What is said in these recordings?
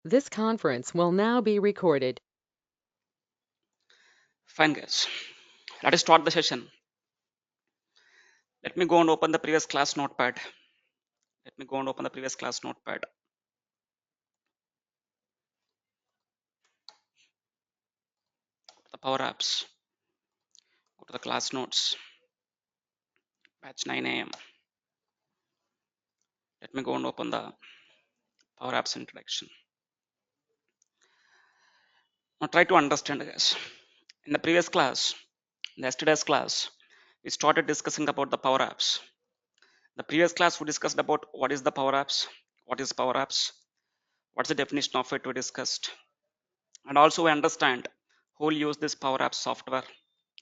This conference will now be recorded. Fine, guys. Let us start the session. Let me go and open the previous class notepad. Let me go and open the previous class notepad. The Power Apps. Go to the class notes. Batch 9 a.m. Let me go and open the Power Apps introduction. Now try to understand, guys. In the previous class, in yesterday's class, we started discussing about the Power Apps. The previous class we discussed about what is the Power Apps, what is Power Apps, what's the definition of it we discussed, and also we understand who will use this Power Apps software.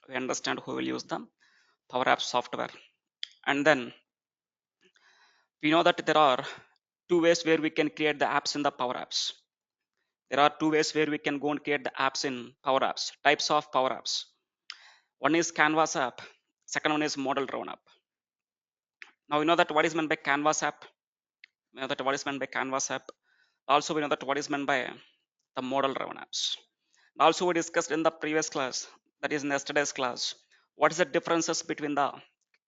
We understand who will use the Power Apps software, and then we know that there are two ways where we can create the apps in the Power Apps. There are two ways where we can go and create the apps in Power Apps, types of Power Apps. One is Canvas app, second one is model driven app. Now we know that what is meant by Canvas app. We know that what is meant by Canvas app. Also we know that what is meant by the model driven apps. Also we discussed in the previous class, that is in yesterday's class, what is the differences between the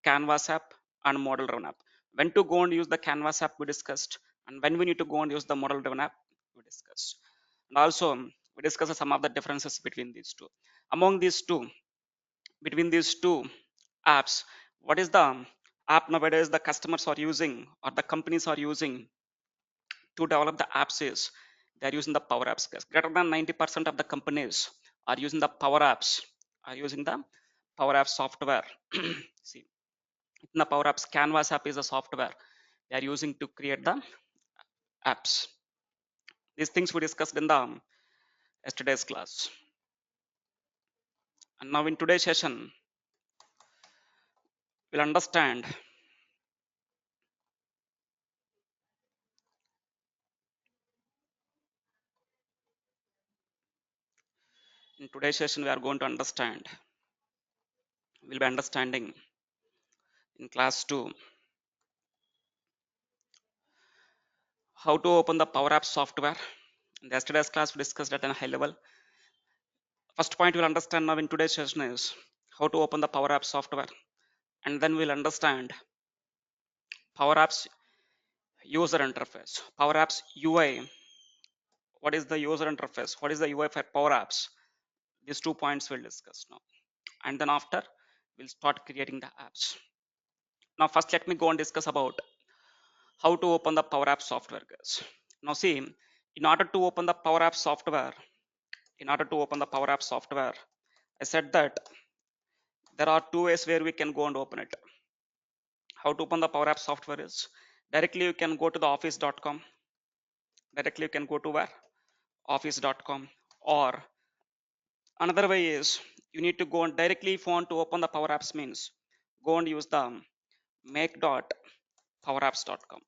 Canvas app and model driven app. When to go and use the Canvas app we discussed, and when we need to go and use the model driven app we discussed. And also we discussed some of the differences between these two. Among these two, between these two apps, what is the app nowadays the customers are using or the companies are using to develop the apps is they are using the Power Apps. Greater than 90% of the companies are using the Power Apps, are using the Power Apps software. See, in the Power Apps, Canvas app is a software they are using to create the apps. These things we discussed in the yesterday's class. And now in today's session, we'll understand in today's session we are going to understand, we'll be understanding in class 2 how to open the Power Apps software. In the yesterday's class we discussed at a high level. First point we'll understand now in today's session is how to open the Power Apps software, and then we'll understand Power Apps user interface, Power Apps UI. What is the user interface? What is the UI for Power Apps? These 2 points we'll discuss now, and then after we'll start creating the apps. Now first let me go and discuss about how to open the Power Apps software, guys. Now see, in order to open the Power Apps software, in order to open the Power Apps software, I said that there are two ways where we can go and open it. How to open the Power Apps software is directly you can go to the office.com. Directly you can go to where? Office.com. Or another way is you need to go and directly if you want to open the Power Apps means go and use the make.powerapps.com.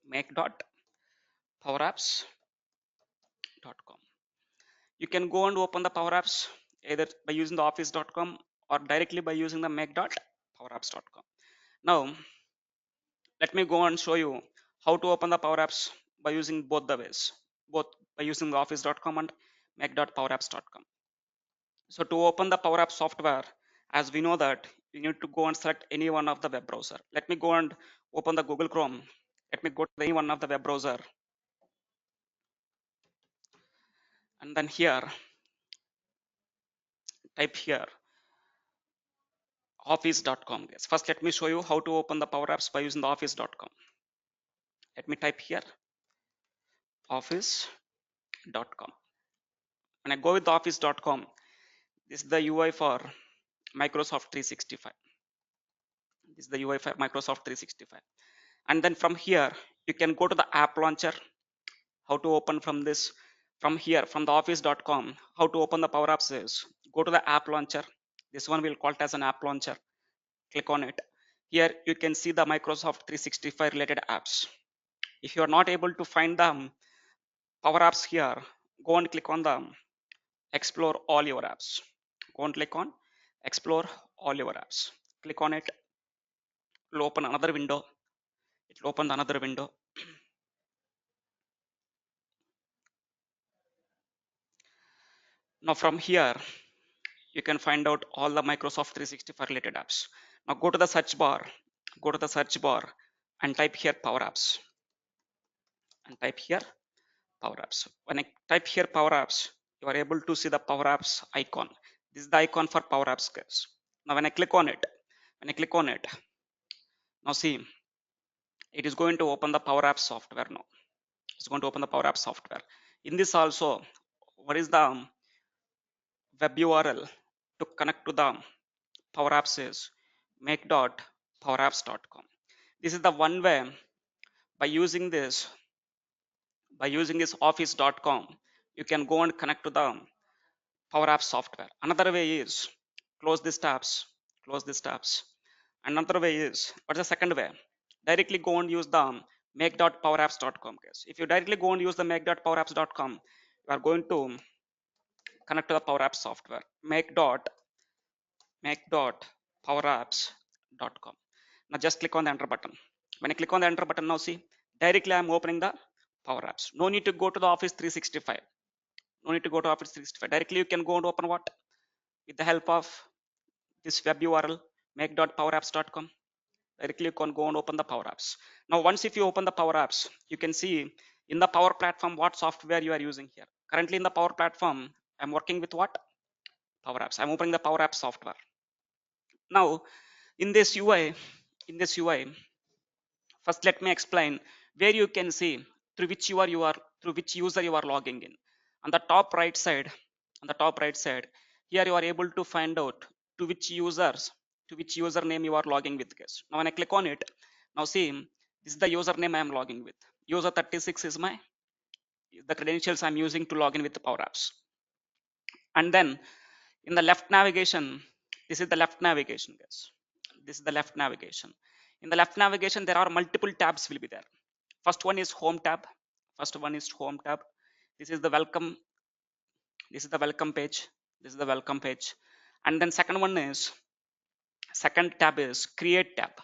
Make.powerapps.com. You can go and open the Power Apps either by using the office.com or directly by using the make.powerapps.com. Now let me go and show you how to open the Power Apps by using both the ways, both by using the office.com and make.powerapps.com. So to open the Power Apps software, as we know that you need to go and select any one of the web browser. Let me go and open the Google Chrome. Let me go to any one of the web browser, and then here type here office.com. Yes. First let me show you how to open the Power Apps by using the office.com. Let me type here office.com. When I go with the office.com, this is the UI for Microsoft 365. This is the UI for Microsoft 365. And then from here, you can go to the app launcher. How to open from this? From here, from the office.com, how to open the Power Apps is go to the app launcher. This one we'll call it as an app launcher. Click on it. Here you can see the Microsoft 365 related apps. If you are not able to find the Power Apps here, go and click on the explore all your apps. Go and click on explore all your apps. Click on it. It will open another window. It will open another window. Now from here, you can find out all the Microsoft 365 related apps. Now go to the search bar, go to the search bar and type here Power Apps and type here Power Apps. When I type here Power Apps, you are able to see the Power Apps icon. This is the icon for Power Apps, guys. Now when I click on it, when I click on it, now see, it is going to open the Power Apps software now. It's going to open the Power Apps software. In this also, what is the web URL to connect to the Power Apps is make.powerapps.com. This is the one way. By using this, office.com, you can go and connect to the Power Apps software. Another way is close these tabs, close these tabs. Another way is, what's the second way? Directly go and use the make.powerapps.com. If you directly go and use the make.powerapps.com, you are going to connect to the Power Apps software. make.powerapps.com. Now just click on the enter button. When I click on the enter button, now see, directly I'm opening the Power Apps. No need to go to the Office 365. No need to go to Office 365. Directly you can go and open what? With the help of this web URL, make.powerapps.com. Directly you can go and open the Power Apps. Now once if you open the Power Apps, you can see in the Power Platform what software you are using here. Currently in the Power Platform, I'm working with what? Power Apps. I'm opening the Power Apps software. Now in this UI, in this UI, first let me explain where you can see through which user you are logging in. On the top right side, on the top right side, here you are able to find out to which username you are logging with, guys. Now when I click on it, now see, this is the username I am logging with. User 36 is the credentials I'm using to log in with the Power Apps. And then in the left navigation, this is the left navigation, guys. This is the left navigation. In the left navigation, there are multiple tabs will be there. First one is home tab. First one is home tab. This is the welcome. This is the welcome page. This is the welcome page. And then second tab is create tab.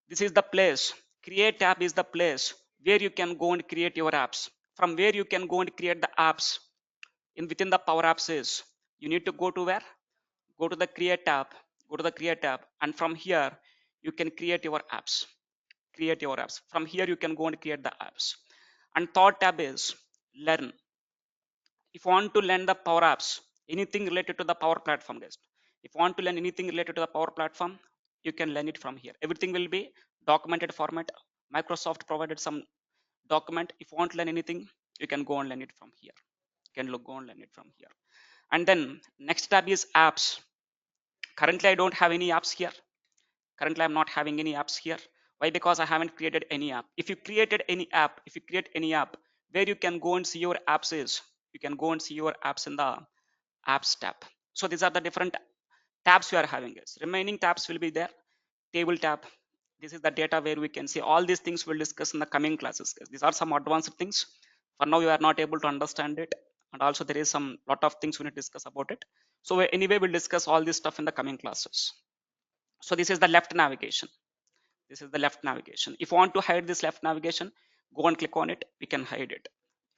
This is the place. Create tab is the place where you can go and create your apps. From where you can go and create the apps in within the Power Apps is you need to go to where? Go to the create tab. Go to the create tab, and from here you can create your apps. Create your apps. From here you can go and create the apps. And third tab is learn. If you want to learn the Power Apps, anything related to the Power Platform, guys. If you want to learn anything related to the Power Platform, you can learn it from here. Everything will be documented format. Microsoft provided some document. If you want to learn anything, you can go and learn it from here. You can go and learn it from here. And then next tab is apps. Currently I don't have any apps here. Currently I'm not having any apps here. Why? Because I haven't created any app. If you create any app, where you can go and see your apps is, you can go and see your apps in the apps tab. So these are the different tabs we are having. Is remaining tabs will be there. Table tab. This is the data where we can see all these things. We'll discuss in the coming classes. These are some advanced things. For now you are not able to understand it, and also there is some lot of things we need to discuss about it. So anyway, we'll discuss all this stuff in the coming classes. So this is the left navigation. This is the left navigation. If you want to hide this left navigation, go and click on it. We can hide it.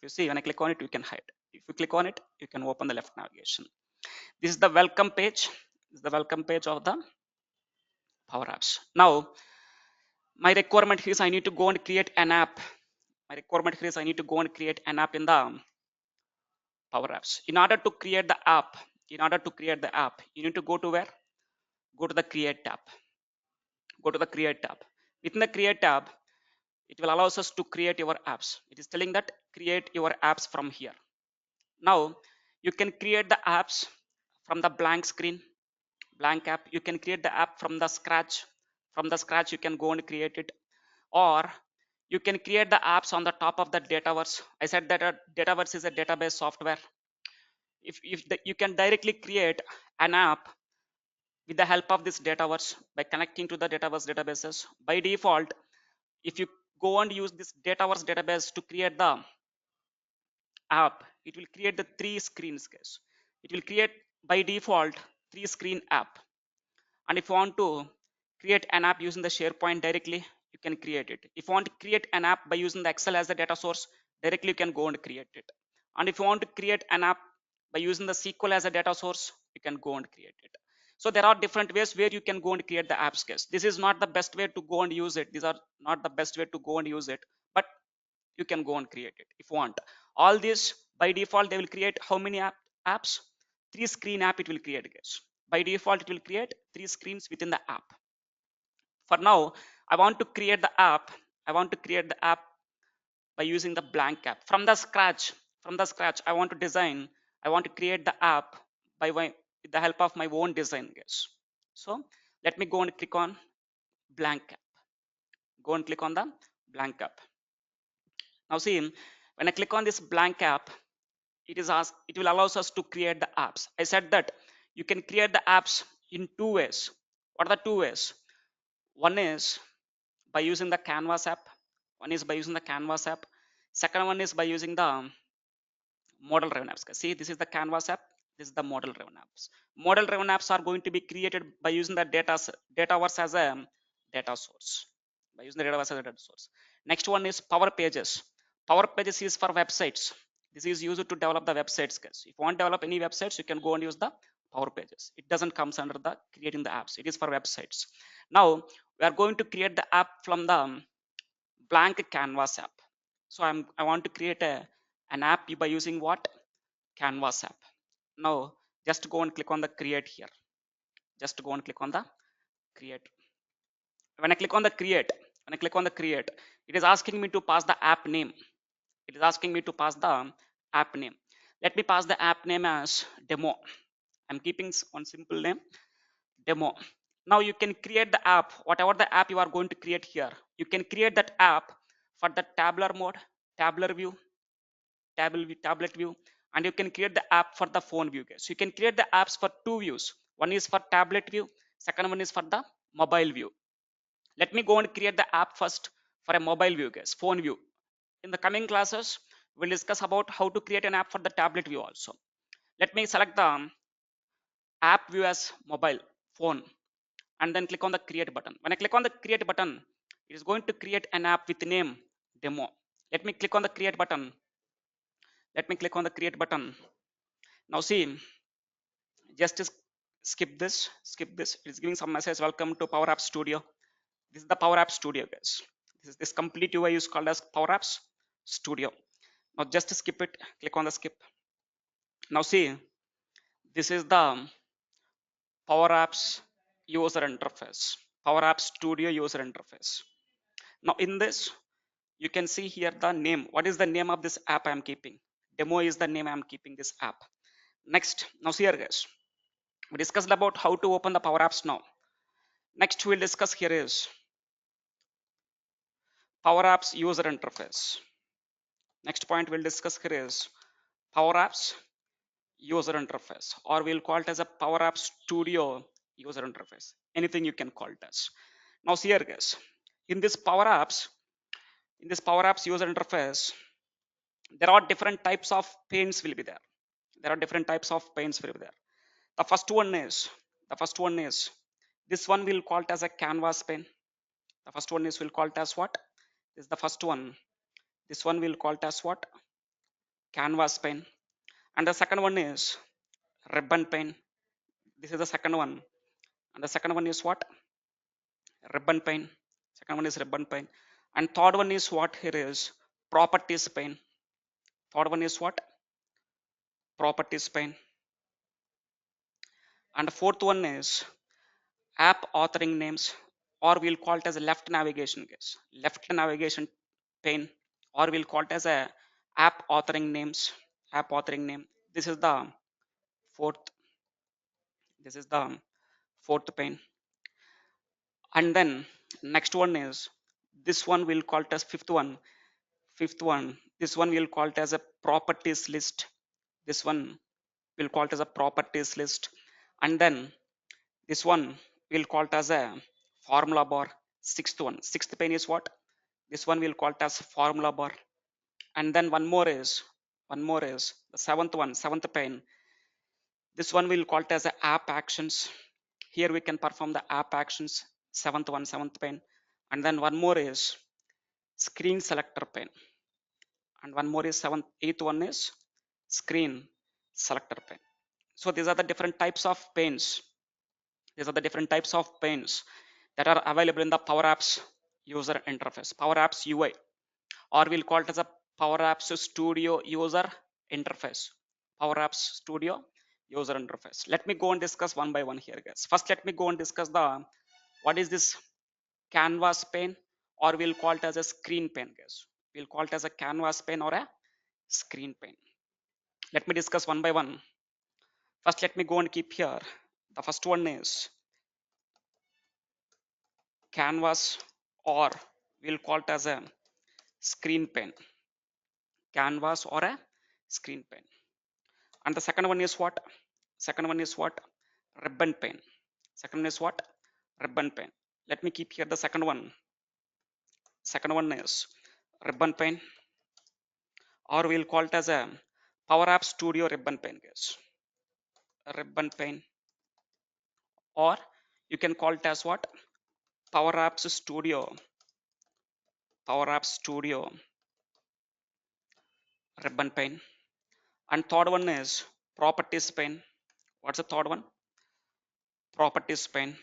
You see, when I click on it, you can hide. If you click on it, you can open the left navigation. This is the welcome page. This is the welcome page of the Power Apps. Now, my requirement is I need to go and create an app. My requirement is I need to go and create an app in the Power Apps. In order to create the app, you need to go to where? Go to the Create tab. Go to the Create tab. Within the Create tab, it will allow us to create your apps. It is telling that create your apps from here. Now you can create the apps from the blank screen, blank app. You can create the app from the scratch. From the scratch, you can go and create it, or you can create the apps on the top of the Dataverse. I said that Dataverse is a database software. You can directly create an app with the help of this Dataverse by connecting to the Dataverse databases. By default, if you go and use this Dataverse database to create the app, it will create the 3 screens, guys. It will create by default 3 screen app. And if you want to create an app using the SharePoint directly, you can create it. If you want to create an app by using the Excel as the data source, directly you can go and create it. And if you want to create an app by using the SQL as a data source, you can go and create it. So there are different ways where you can go and create the apps case. This is not the best way to go and use it. These are not the best way to go and use it, but you can go and create it if you want. All this by default, they will create how many apps? 3 screen app it will create, guys. By default, it will create 3 screens within the app. For now, I want to create the app. I want to create the app by using the blank app from the scratch. From the scratch, I want to design. I want to create the app by with the help of my own design, guys. So let me go and click on blank app. Go and click on the blank app. Now see, when I click on this blank app, it will allows us to create the apps. I said that you can create the apps in 2 ways. What are the 2 ways? One is by using the Canvas app. One is by using the Canvas app. Second one is by using the model driven apps. See, this is the Canvas app. This is the model driven apps. Model driven apps are going to be created by using the dataverse as a data source. By using the dataverse as a data source. Next one is Power Pages. Power Pages is for websites. This is used to develop the websites, guys. If you want to develop any websites, you can go and use the Power Pages. It doesn't comes under the creating the apps. It is for websites. Now we are going to create the app from the blank Canvas app. So I want to create an app by using what? Canvas app. Now just go and click on the create here. Just go and click on the create. When I click on the create, when I click on the create, it is asking me to pass the app name. It is asking me to pass the app name. Let me pass the app name as demo. I'm keeping one simple name, demo. Now you can create the app, whatever the app you are going to create here. You can create that app for the tabular mode, tabular view, tablet view, and you can create the app for the phone view, guys. So you can create the apps for 2 views. One is for tablet view, second one is for the mobile view. Let me go and create the app first for a mobile view, guys, phone view. In the coming classes, we'll discuss about how to create an app for the tablet view also. Let me select the app view as mobile phone and then click on the create button. When I click on the create button, it is going to create an app with the name demo. Let me click on the create button. Let me click on the create button. Now see, just skip this. It's giving some message, welcome to Power Apps Studio. This is the Power Apps Studio, guys. This complete UI is called as Power Apps Studio. Now just skip it, click on the skip. Now see, this is the Power Apps user interface, Power Apps Studio user interface. Now in this, you can see here the name. What is the name of this app I'm keeping? Demo is the name I'm keeping this app. Next, now see here, guys, we discussed about how to open the Power Apps now. Next we'll discuss here is Power Apps user interface. Next point we'll discuss here is Power Apps user interface, or we'll call it as a Power Apps Studio user interface. Anything you can call it as. Now see here, guys, in this Power Apps user interface, there are different types of panes will be there. There are different types of panes will be there. The first one is this one we'll call it as a canvas pane. The first one is we'll call it as what? This is the first one. This one we'll call it as what? Canvas pane. And the second one is ribbon pane. This is the second one. And the second one is what? Ribbon pane. Second one is ribbon pane. And third one is what here is properties pane. Third one is what? Properties pane. And the fourth one is app authoring names, or we'll call it as a left navigation, guys. Left navigation pane, or we'll call it as a app authoring names. App authoring name. This is the fourth. This is the fourth pane. And then next one is this one we'll call it as fifth one. Fifth one. This one we'll call it as a properties list. This one we'll call it as a properties list. And then this one we'll call it as a formula bar. Sixth one. Sixth pane is what? This one we'll call it as formula bar. And then one more is the seventh one, seventh pane. This one we'll call it as a app actions. Here we can perform the app actions. Seventh one, seventh pane. And then one more is screen selector pane. And one more is eighth one is screen selector pane. So these are the different types of panes. These are the different types of panes that are available in the power apps user interface, power apps UI, or we'll call it as a power apps studio user interface. Power apps studio user interface. Let me go and discuss one by one here, guys. First, let me go and discuss the what is this canvas pane, or we'll call it as a screen pane, guys. We'll call it as a canvas pane or a screen pane. Let me discuss one by one. First, let me go and keep here. The first one is canvas, or we'll call it as a screen pane. Canvas or a screen pane. And the second one is what? Second one is what? Ribbon pane. Second one is what? Ribbon pane. Let me keep here the second one. Second one is ribbon pane, or we'll call it as a Power App Studio ribbon pane, guys. Ribbon pane, or you can call it as what? Power Apps Studio. Power Apps Studio ribbon pane. And third one is properties pane. What's the third one? Properties pane.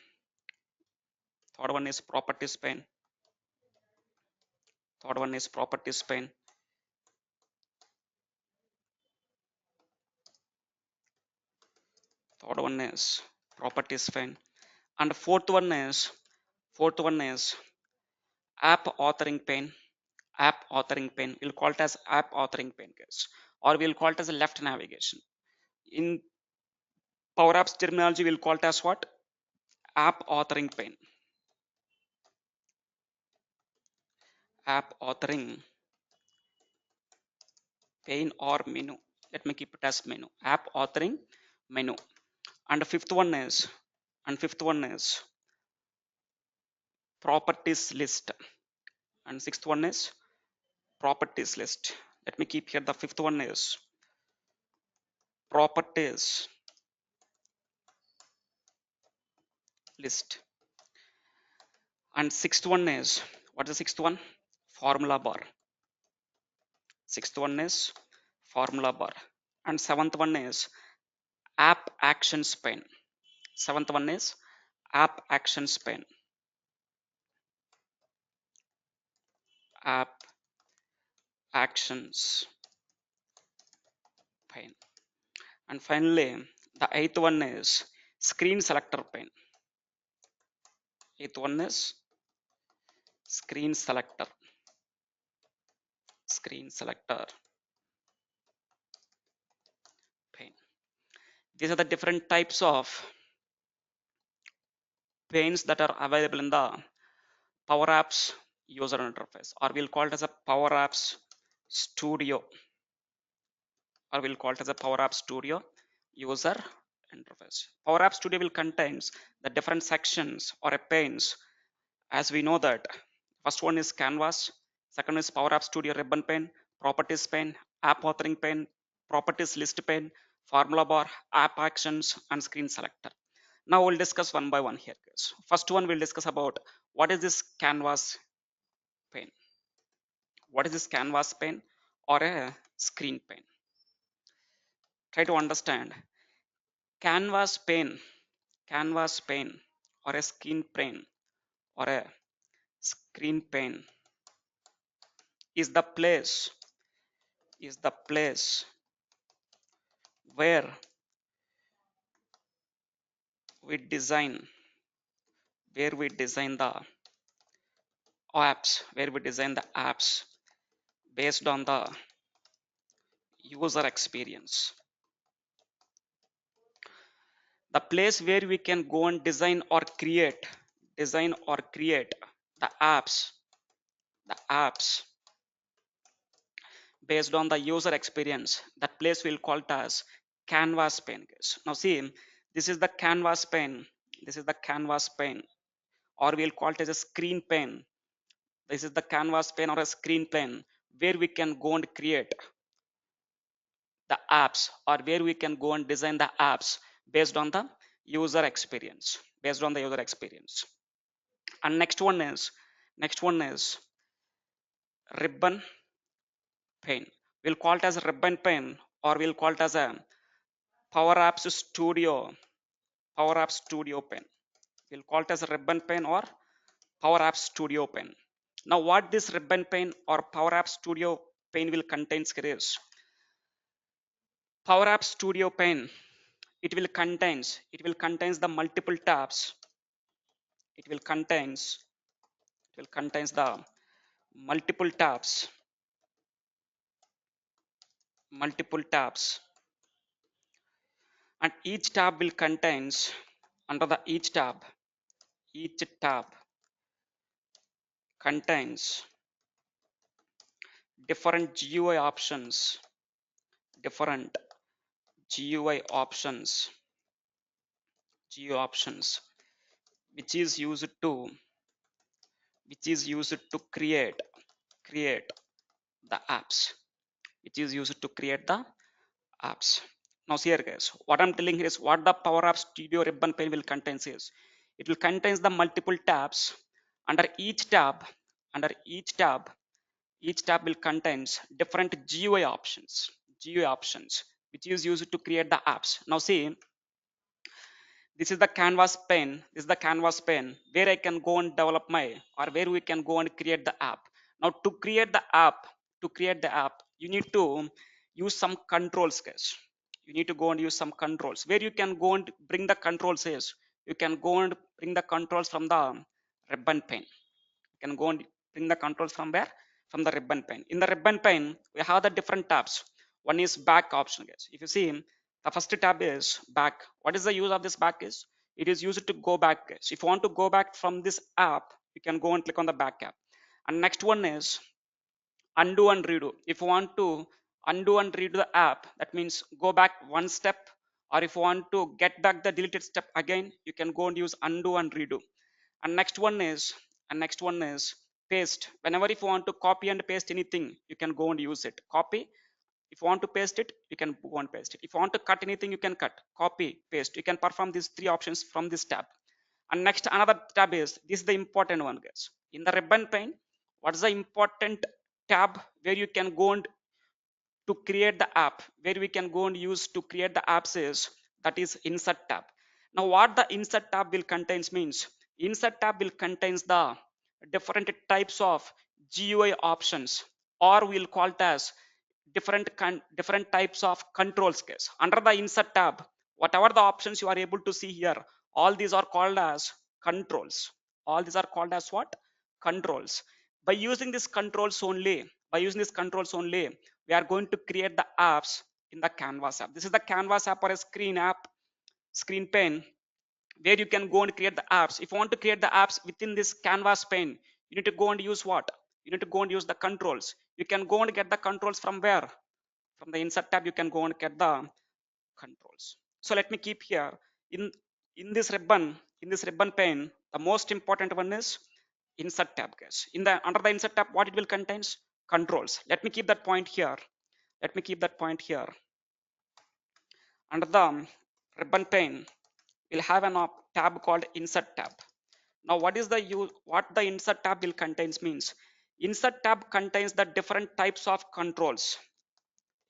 Third one is properties pane. Third one is properties pane. Third one is properties pane. And fourth one is app authoring pane. App authoring pane. We'll call it as app authoring pane, guys. Or we'll call it as a left navigation. In Power Apps terminology, we'll call it as what? App authoring pane. App authoring pane or menu. Let me keep it as menu. App authoring menu. And fifth one is properties list. And sixth one is properties list. Let me keep here the fifth one is properties list. And sixth one is, what's the sixth one? Formula bar. Sixth one is formula bar. And seventh one is app actions pane. Seventh one is app actions pane. App actions pane. And finally, the eighth one is screen selector pane. Eighth one is screen selector. Screen selector pane. These are the different types of panes that are available in the Power Apps user interface, or we'll call it as a Power Apps Studio, or we'll call it as a Power Apps Studio user interface. Power Apps Studio will contains the different sections or a panes. As we know that first one is Canvas, second is Power Apps Studio ribbon pane, properties pane, app authoring pane, properties list pane, formula bar, app actions, and screen selector. Now we'll discuss one by one here, guys. First one we'll discuss about what is this Canvas pane. What is this Canvas pane or a screen pane? Try to understand. Canvas pane, Canvas pane, or a screen pane, or a screen pane is the place where we design the apps based on the user experience. The place where we can go and design or create the apps based on the user experience. That place we'll call it as canvas pane, guys. Now see, this is the canvas pane. This is the canvas pane, or we'll call it as a screen pane. This is the canvas pane or a screen pane where we can go and create the apps, or where we can go and design the apps based on the user experience. Based on the user experience. And next one is ribbon pane. We'll call it as ribbon pane, or we'll call it as a Power Apps Studio, Power Apps Studio pen. We'll call it as a ribbon pen or Power Apps Studio pen. Now, what this ribbon pen or Power Apps Studio pen will contains here is Power Apps Studio pen. It will contains the multiple tabs. It will contains the multiple tabs, multiple tabs, and each tab will contains under the each tab contains different GUI options, different GUI options, GUI options, which is used to create the apps, which is used to create the apps. Now see here guys, what I'm telling here is what the Power Apps Studio ribbon pane will contains is it will contains the multiple tabs. Under each tab, under each tab will contains different GUI options, GUI options, which is used to create the apps. Now see, this is the canvas pane, this is the canvas pane where I can go and develop my, or where we can go and create the app. Now to create the app, you need to use some controls guys. You need to go and use some controls. Where you can go and bring the controls is you can go and bring the controls from the ribbon pane. You can go and bring the controls from where? From the ribbon pane. In the ribbon pane we have the different tabs. One is back option guys. If you see, the first tab is back. What is the use of this back is it is used to go back guys. If you want to go back from this app, you can go and click on the back app. And next one is undo and redo. If you want to undo and redo the app, that means go back one step, or if you want to get back the deleted step again, you can go and use undo and redo. And next one is paste. Whenever if you want to copy and paste anything, you can go and use it. Copy. If you want to paste it, you can go and paste it. If you want to cut anything, you can cut. Copy, paste. You can perform these three options from this tab. And next another tab is this is the important one guys. In the ribbon pane, what is the important tab where you can go and to create the app, where we can go and use to create the apps is that is insert tab. Now what the insert tab will contains means insert tab will contains the different types of GUI options, or we'll call it as different types of controls case. Under the insert tab, whatever the options you are able to see here, all these are called as controls. All these are called as what? Controls. By using these controls only, we are going to create the apps in the canvas app. This is the canvas app or a screen app, screen pane, where you can go and create the apps. If you want to create the apps within this canvas pane, you need to go and use what? You need to go and use the controls. You can go and get the controls from where? From the insert tab. You can go and get the controls. So let me keep here in in this ribbon pane, the most important one is insert tab guys. In the under the insert tab, what it will contains? Controls. Let me keep that point here. Let me keep that point here. Under the ribbon pane, we'll have an tab called insert tab. Now what is the use, what the insert tab will contains means insert tab contains the different types of controls.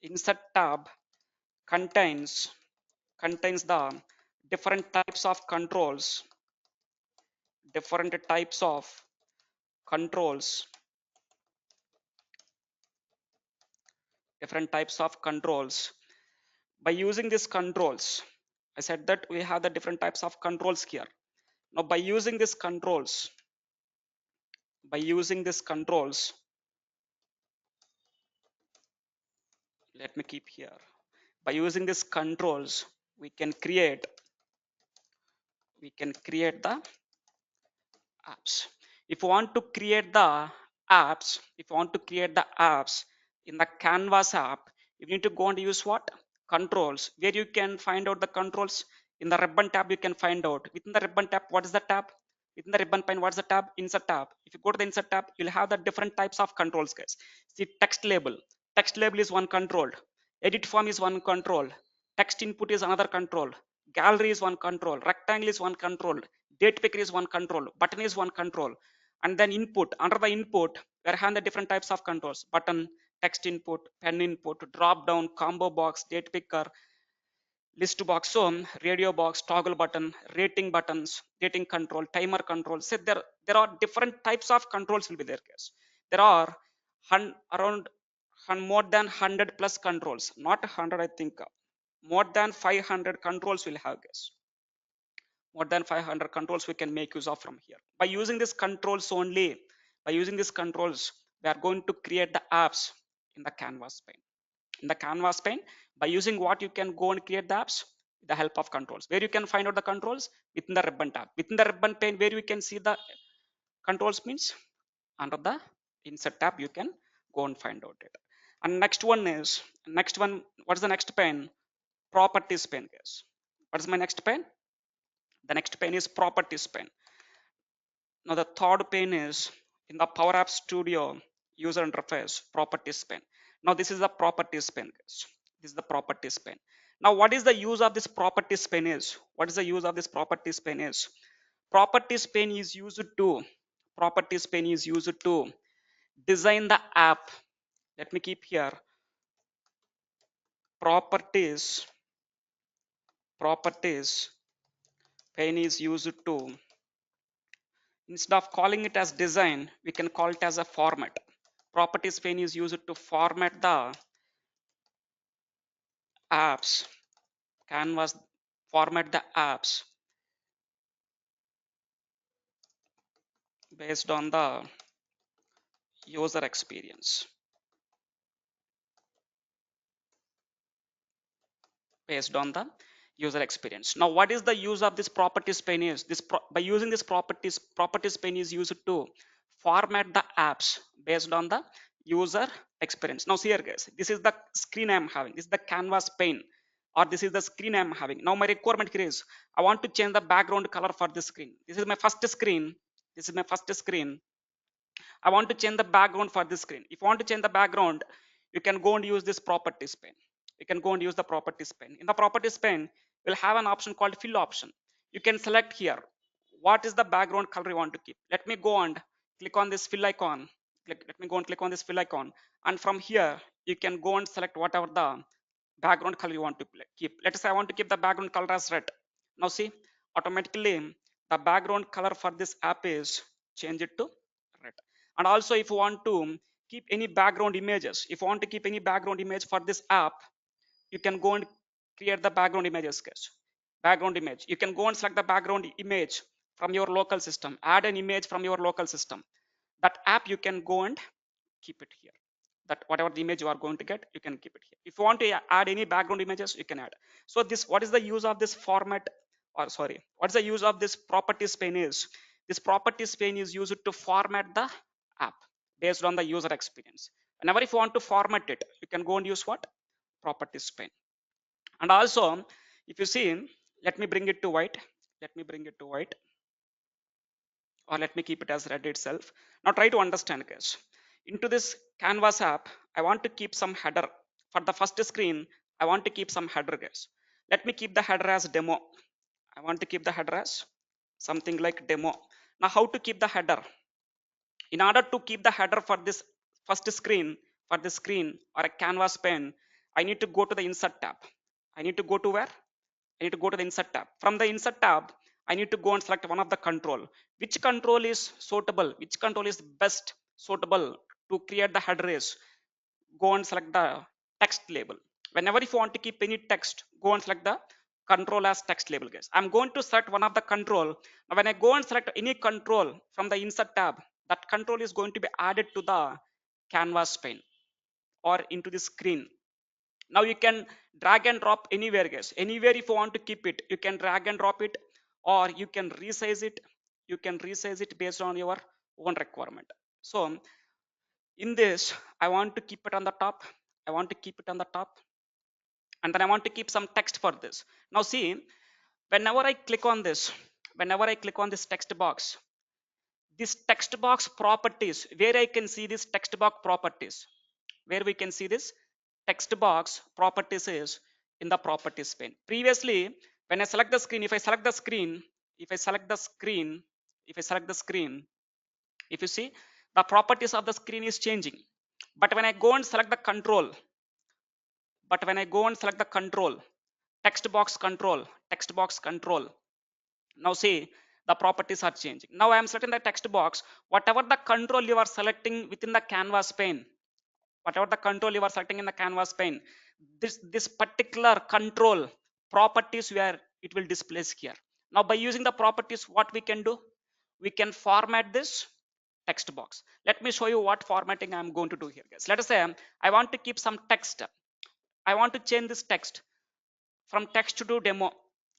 Insert tab contains the different types of controls, different types of controls, different types of controls. By using these controls, I said that we have the different types of controls here. Now by using these controls, let me keep here. By using these controls, we can create the apps. If you want to create the apps in the canvas app, you need to go and use what? Controls. Where you can find out the controls? In the ribbon tab you can find out. Within the ribbon tab, what is the tab? Within the ribbon pane, what's the tab? Insert tab. If you go to the insert tab, you'll have the different types of controls guys. See, text label is one control, edit form is one control, text input is another control, gallery is one control, rectangle is one control, date picker is one control, button is one control. And then input, under the input we have the different types of controls: button, text input, pen input, drop down, combo box, date picker, list box. So radio box, toggle button, rating buttons, rating control, timer control. So there are different types of controls will be there, guys. There are around more than 100 plus controls, not 100, I think. More than 500 controls will have, guys. More than 500 controls we can make use of from here. By using these controls only, by using these controls, we are going to create the apps in the canvas pane. In the canvas pane, by using what you can go and create the apps with the help of controls. Where you can find out the controls? Within the ribbon tab. Within the ribbon pane, where you can see the controls means under the insert tab, you can go and find out it. And next one, what's the next pane? Properties pane, guys. What is my next pane? The next pane is properties pane. Now the third pane is in the Power App Studio user interface properties pane. Now this is the properties pane, guys. This is the properties pane. Now what is the use of this properties pane is? What is the use of this properties pane is? Properties pane is used to design the app. Let me keep here. Properties pane is used to, instead of calling it as design, we can call it as a format. Properties pane is used to format the apps. Canvas format the apps based on the user experience. Based on the user experience. Now what is the use of this properties pane is? By using this properties pane is used to format the apps based on the user experience. Now see here, guys, this is the screen I'm having. This is the canvas pane, or this is the screen I'm having. Now my requirement here is I want to change the background color for this screen. This is my first screen. This is my first screen. I want to change the background for this screen. If you want to change the background, you can go and use this properties pane. You can go and use the properties pane. In the properties pane, we'll have an option called fill option. You can select here what is the background color you want to keep. Let me go and click on this fill icon. Let me go and click on this fill icon. And from here, you can go and select whatever the background color you want to keep. Let's say I want to keep the background color as red. Now see, automatically the background color for this app is change it to red. And also if you want to keep any background images, if you want to keep any background image for this app, you can go and create the background images, guys. Background image, you can go and select the background image from your local system, add an image from your local system. That app you can go and keep it here. That whatever the image you are going to get, you can keep it here. If you want to add any background images, you can add. So this, what is the use of this format, or sorry, what's the use of this properties pane is? This properties pane is used to format the app based on the user experience. Whenever if you want to format it, you can go and use what? Properties pane. And also if you see, let me bring it to white. Let me bring it to white, or let me keep it as red itself. Now try to understand, guys. Into this canvas app, I want to keep some header. For the first screen, I want to keep some header, guys. Let me keep the header as demo. I want to keep the header as something like demo. Now how to keep the header? In order to keep the header for this first screen, for the screen or a canvas pane, I need to go to the insert tab. I need to go to where? I need to go to the insert tab. From the insert tab, I need to go and select one of the control. Which control is suitable? Which control is best suitable to create the header is? Go and select the text label. Whenever if you want to keep any text, go and select the control as text label, guys. I'm going to select one of the control. Now when I go and select any control from the insert tab, that control is going to be added to the canvas pane or into the screen. Now you can drag and drop anywhere, guys. Anywhere if you want to keep it, you can drag and drop it, or you can resize it. You can resize it based on your own requirement. So in this, I want to keep it on the top. I want to keep it on the top, and then I want to keep some text for this. Now see, whenever I click on this, whenever I click on this text box, this text box properties, where I can see this text box properties, where we can see this text box properties is in the properties pane. Previously, when I select the screen, if I select the screen, if I select the screen, if I select the screen, if you see, the properties of the screen is changing. But when I go and select the control, but when I go and select the control, text box control, text box control. Now see, the properties are changing. Now I am selecting the text box. Whatever the control you are selecting within the canvas pane, whatever the control you are selecting in the canvas pane, this particular control properties where it will display here. Now by using the properties, what we can do, we can format this text box. Let me show you what formatting I am going to do here, guys. Let us say I want to keep some text. I want to change this text from text to demo.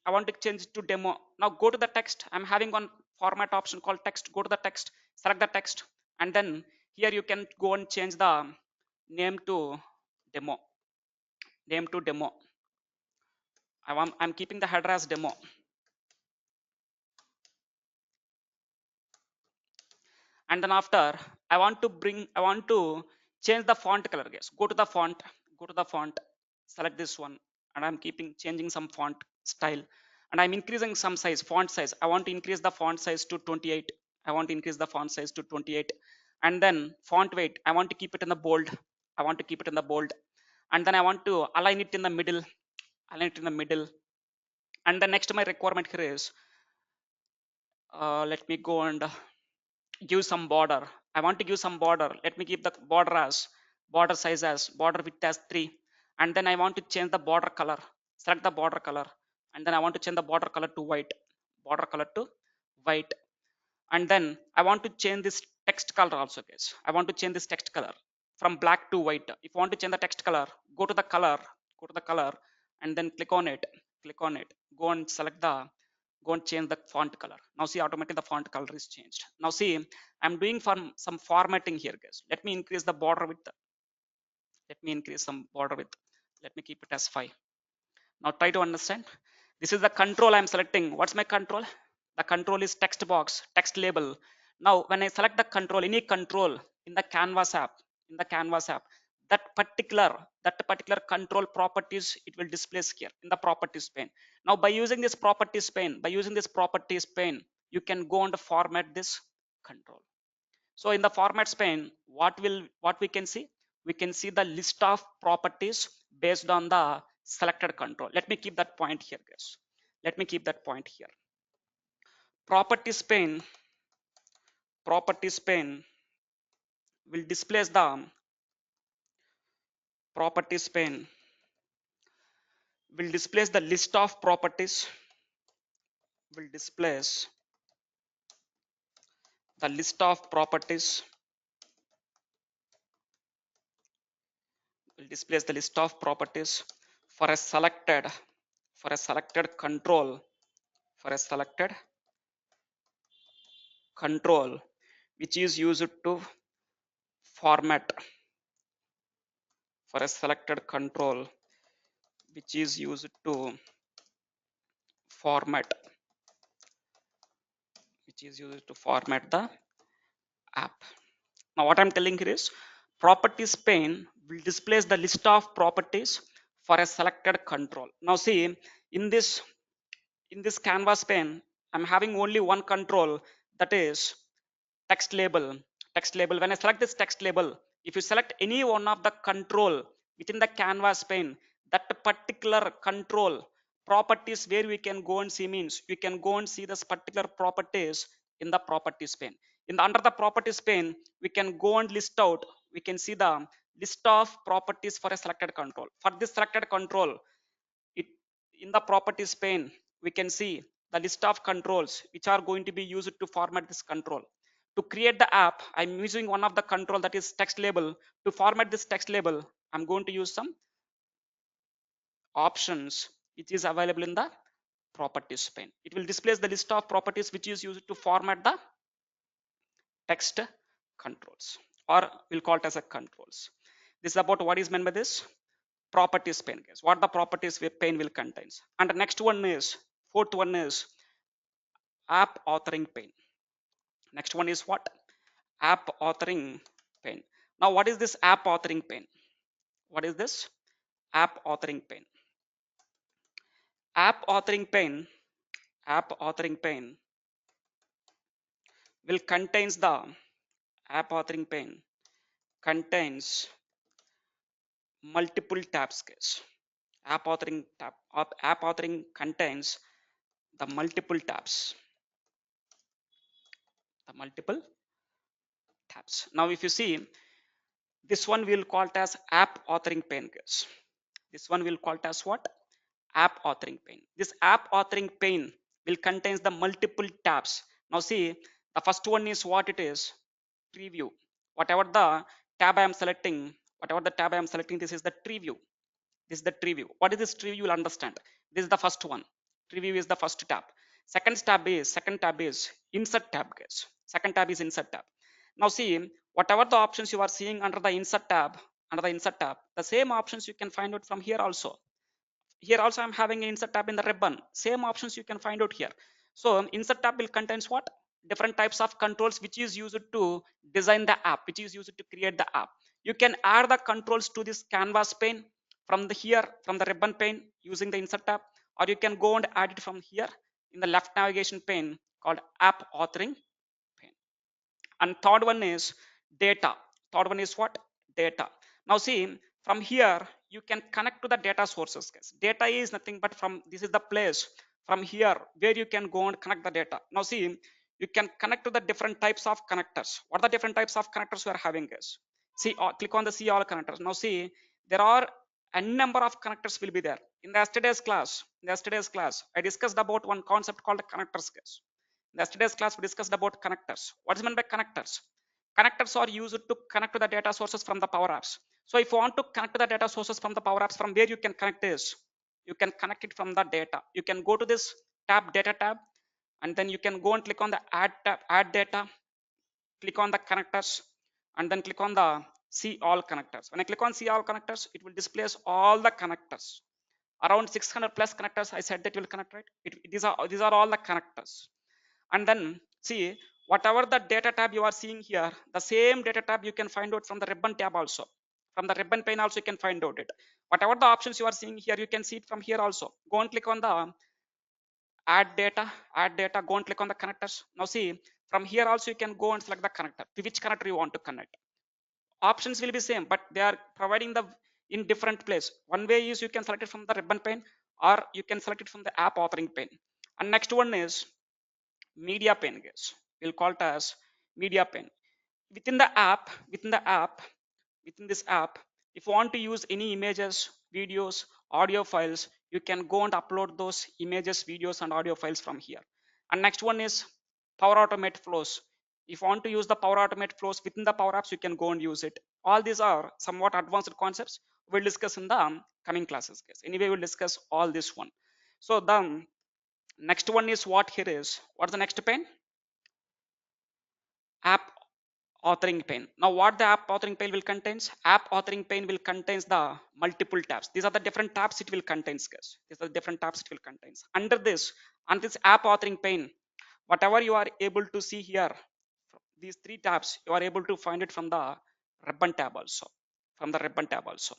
I want to change it to demo. Now go to the text. I'm having one format option called text. Go to the text, select the text, and then here you can go and change the name to demo. Name to demo. I'm keeping the header as demo. And then after, I want to change the font color, guys. Go to the font, go to the font, select this one, and I'm changing some font style, and I'm increasing some size, font size. I want to increase the font size to 28. I want to increase the font size to 28. And then font weight, I want to keep it in the bold. I want to keep it in the bold. And then I want to align it in the middle, align it in the middle. And the next my requirement here is, let me go and give some border. I want to give some border. Let me keep the border size as border width as 3. And then I want to change the border color. Select the border color. And then I want to change the border color to white. Border color to white. And then I want to change this text color also, guys. I want to change this text color from black to white. If you want to change the text color, go to the color, go to the color, and then click on it, click on it. Go and select the, go and change the font color. Now see, automatically the font color is changed. Now see, I'm doing some formatting here, guys. Let me increase the border width. Let me increase some border width. Let me keep it as 5. Now try to understand. This is the control I'm selecting. What's my control? The control is text box, text label. Now when I select the control, any control in the canvas app, in the canvas app, that particular control properties, it will display here in the properties pane. Now by using this properties pane, you can go and format this control. So in the formats pane, what we can see? We can see the list of properties based on the selected control. Let me keep that point here, guys. Let me keep that point here. Properties pane, properties pane will displace the properties pane will displace the list of properties, will displace the list of properties, will displace the list of properties for a selected, for a selected control, for a selected control which is used to format, for a selected control which is used to format, which is used to format the app. Now what I'm telling here is, properties pane will displace the list of properties for a selected control. Now see, in this in this canvas pane, I'm having only one control, that is text label. Text label, when I select this text label, if you select any one of the control within the canvas pane, that particular control properties where we can go and see, means we can go and see this particular properties in the properties pane. In the, under the properties pane, we can go and list out, we can see the list of properties for a selected control. For this selected control, it, in the properties pane, we can see the list of controls which are going to be used to format this control. To create the app, I'm using one of the control, that is text label. To format this text label, I'm going to use some options which is available in the properties pane. It will display the list of properties which is used to format the text controls, or we'll call it as a controls. This is about what is meant by this properties pane, guys. What the properties pane will contains. And the next one is, fourth one is app authoring pane. Next one is what? App authoring pane. Now what is this app authoring pane? What is this app authoring pane? App authoring pane, app authoring pane will contains the, app authoring pane contains multiple tabs, guys. App authoring contains the multiple tabs. The multiple tabs. Now, if you see, this one we'll call it as app authoring pane, guys. This one we'll call it as what? App authoring pane. This app authoring pane will contains the multiple tabs. Now see, the first one is what it is, preview. Whatever the tab I am selecting, this is the preview. This is the tree view. What is this tree view? You will understand. This is the first one. Tree view is the first tab. Second tab is insert tab, guys. Second tab is insert tab. Now see, whatever the options you are seeing under the insert tab, the same options you can find out from here also. Here also I'm having an insert tab in the ribbon. Same options you can find out here. So insert tab will contains what? Different types of controls which is used to design the app, which is used to create the app. You can add the controls to this canvas pane from from the ribbon pane using the insert tab, or you can go and add it from here in the left navigation pane called app authoring pane. And third one is data. Third one is what? Data. Now see, from here you can connect to the data sources, guys. Data is nothing but from this is the place from here where you can go and connect the data. Now see, you can connect to the different types of connectors. What are the different types of connectors we are having, guys? See, click on the see all connectors. Now see, there are a number of connectors will be there. In the yesterday's class I discussed about one concept called connectors, guys. In yesterday's class, we discussed about connectors. What is meant by connectors? Connectors are used to connect to the data sources from the Power Apps. So if you want to connect to the data sources from the Power Apps, from where you can connect this? You can connect it from the data. You can go to this tab, data tab, and then you can go and click on the add tab, add data, click on the connectors, and then click on the see all connectors. When I click on see all connectors, it will display all the connectors. Around 600 plus connectors I said that will connect, right? These are all the connectors. And then see, whatever the data tab you are seeing here, the same data tab you can find out from the ribbon tab also. From the ribbon pane also you can find out it. Whatever the options you are seeing here, you can see it from here also. Go and click on the add data, go and click on the connectors. Now see, from here also you can go and select the connector, to which connector you want to connect. Options will be same, but they are providing the in different place. One way is you can select it from the ribbon pane, or you can select it from the app authoring pane. And next one is media pane, guys. We'll call it as media pane. Within the app, within this app, if you want to use any images, videos, audio files, you can go and upload those images, videos, and audio files from here. And next one is Power Automate flows. If you want to use the Power Automate flows within the Power Apps, you can go and use it. All these are somewhat advanced concepts we'll discuss in the coming classes, guys. Anyway, we'll discuss all this one. So the next one is what here is. What's the next pane? App authoring pane. Now what the app authoring pane will contains? App authoring pane will contains the multiple tabs. These are the different tabs it will contains, guys. These are the different tabs it will contains. Under this, on this app authoring pane, whatever you are able to see here, these three tabs, you are able to find it from the ribbon tab also. From the ribbon tab also.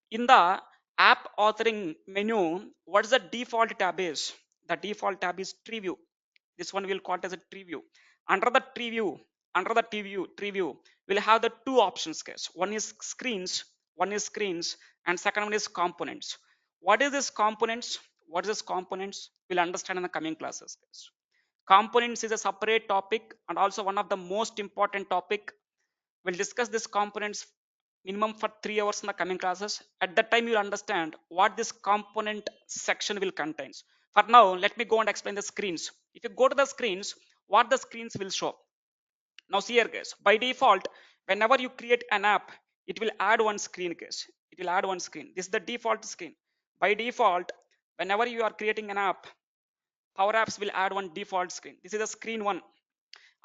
In the app authoring menu, what is the default tab is? The default tab is tree view. This one will call it as a tree view. Under the tree view, we'll have the two options, guys. One is screens, and second one is components. What is this components? What is this components? We'll understand in the coming classes, guys. Components is a separate topic and also one of the most important topic. We'll discuss this components minimum for 3 hours in the coming classes. At that time, you'll understand what this component section will contains. For now, let me go and explain the screens. If you go to the screens, what the screens will show. Now see here, guys. By default, whenever you create an app, it will add one screen, guys. It will add one screen. This is the default screen. By default, whenever you are creating an app, Power Apps will add one default screen. This is the screen one.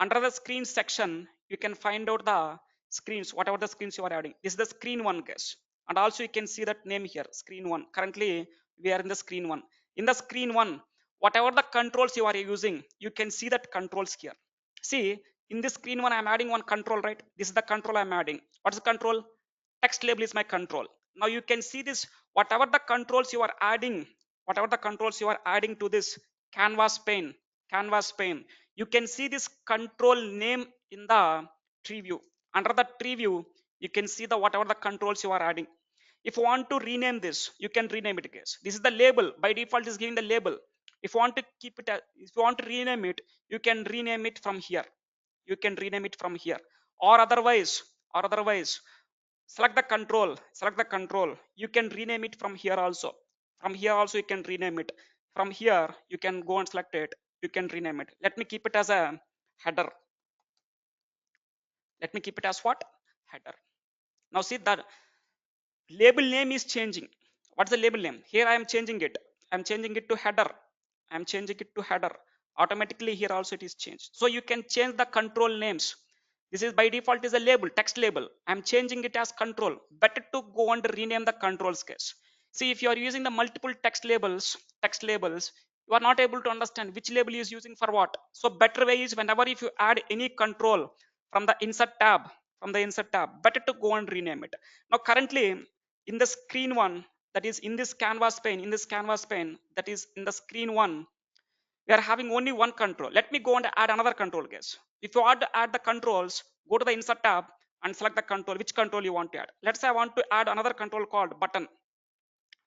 Under the screen section, you can find out the screens, whatever the screens you are adding. This is the screen one, guys. And also you can see that name here, screen one. Currently, we are in the screen one. In the screen one, whatever the controls you are using, you can see that controls here. See, in this screen one, I'm adding one control, right? This is the control I'm adding. What's the control? Text label is my control. Now you can see this, whatever the controls you are adding, to this canvas pane, you can see this control name in the tree view. Under the tree view, you can see the whatever the controls you are adding. If you want to rename this, you can rename it, guys. This is the label. By default is giving the label. If you want to keep it, if you want to rename it, you can rename it from here. You can rename it from here, or otherwise, select the control. Select the control. You can rename it from here also. From here also you can rename it. From here you can go and select it. You can rename it. Let me keep it as a header. Let me keep it as what? Header. Now see that label name is changing. What's the label name? Here I am changing it. I'm changing it to header. I'm changing it to header. Automatically here also it is changed. So you can change the control names. This is by default is a label, text label. I'm changing it as control. Better to go and rename the controls, case. See, if you are using the multiple text labels, you are not able to understand which label is using for what. So better way is whenever if you add any control from the insert tab, better to go and rename it. Now currently in the screen one, that is in this canvas pane, that is in the screen one, we are having only one control. Let me go and add another control, guys. If you want to add the controls, go to the insert tab and select the control, which control you want to add. Let's say I want to add another control called button.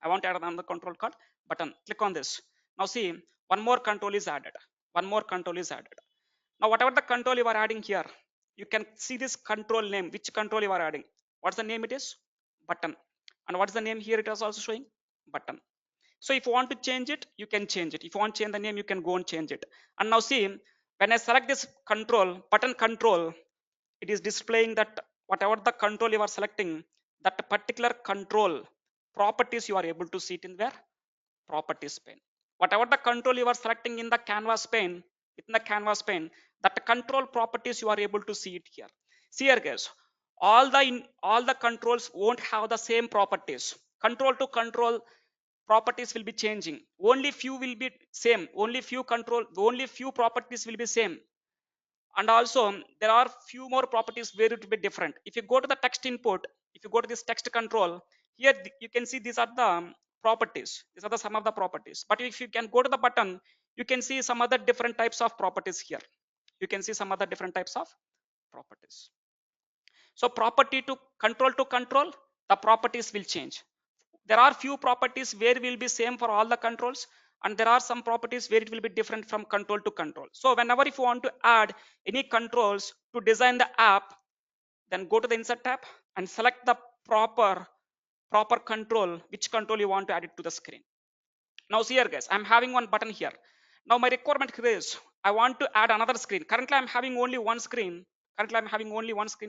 I want to add another control called button. Click on this. Now see, one more control is added. One more control is added. Now whatever the control you are adding here, you can see this control name, which control you are adding. What's the name? It is button. And what's the name here? It is also showing button. So if you want to change it, you can change it. If you want to change the name, you can go and change it. And now see, when I select this control, button control, it is displaying that whatever the control you are selecting, that particular control properties you are able to see it in where? Properties pane. Whatever the control you are selecting in the canvas pane, within the canvas pane, that control properties you are able to see it here. See here, guys, all the controls won't have the same properties. Control to control properties will be changing. Only few will be same. Only few properties will be same. And also there are few more properties where it will be different. If you go to the text input, if you go to this text control, here you can see these are the properties. These are the some of the properties. But if you can go to the button, you can see some other different types of properties here. You can see some other different types of properties. So property to control, the properties will change. There are few properties where will be same for all the controls, and there are some properties where it will be different from control to control. So whenever if you want to add any controls to design the app, then go to the insert tab and select the proper control, which control you want to add it to the screen. Now see here, guys, I'm having one button here. Now my requirement here is I want to add another screen. Currently I'm having only one screen.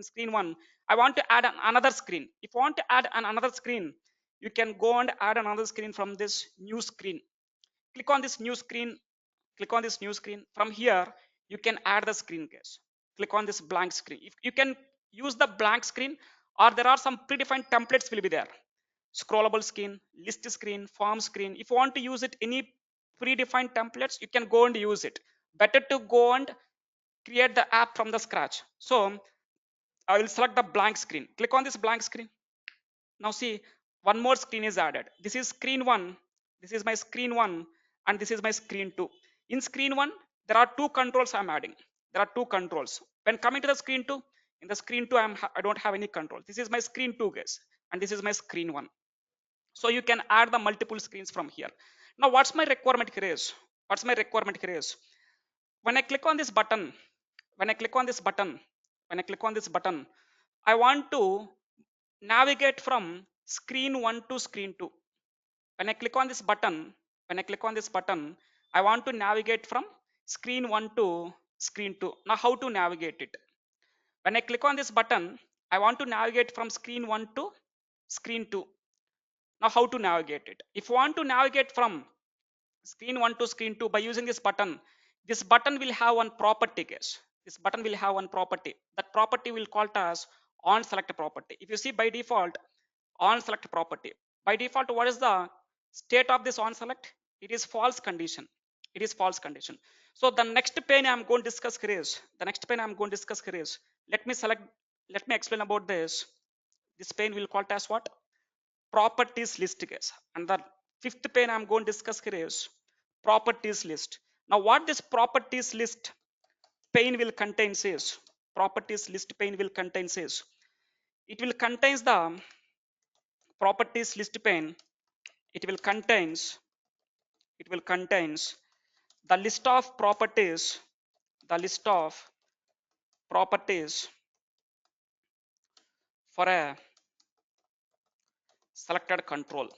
Screen one. I want to add another screen. If you want to add another screen, you can go and add another screen from this new screen. Click on this new screen. Click on this new screen. From here, you can add the screen, guys. Click on this blank screen. If you can use the blank screen, or there are some predefined templates will be there. Scrollable screen, list screen, form screen. If you want to use it any predefined templates, you can go and use it. Better to go and create the app from the scratch. So I will select the blank screen. Click on this blank screen. Now see, one more screen is added. This is screen one. This is my screen one, and this is my screen two. In screen one, there are two controls I'm adding. There are two controls. When coming to the screen two, in the screen two, I don't have any control. This is my screen two, guys, and this is my screen one. So you can add the multiple screens from here. Now what's my requirement here is? What's my requirement here is? When I click on this button, when I click on this button, when I click on this button, I want to navigate from screen 1 to screen 2. When I click on this button, I want to navigate from screen 1 to screen 2. Now how to navigate it? When I click on this button, I want to navigate from screen 1 to screen 2. Now how to navigate it? If you want to navigate from screen 1 to screen 2 by using this button will have one property, guys. This button will have one property. That property will call it as on select property. If you see by default, on select property. By default, what is the state of this on select? It is false condition. It is false condition. So the next pane I'm going to discuss here is, let me select, let me explain about this. This pane will call it as what? Properties list, guys. And the fifth pane I'm going to discuss here is properties list. Now what this properties list pane will contain is, properties list pane will contain is, it will contains the properties list pane, it will contains the list of properties, the list of properties for a selected control,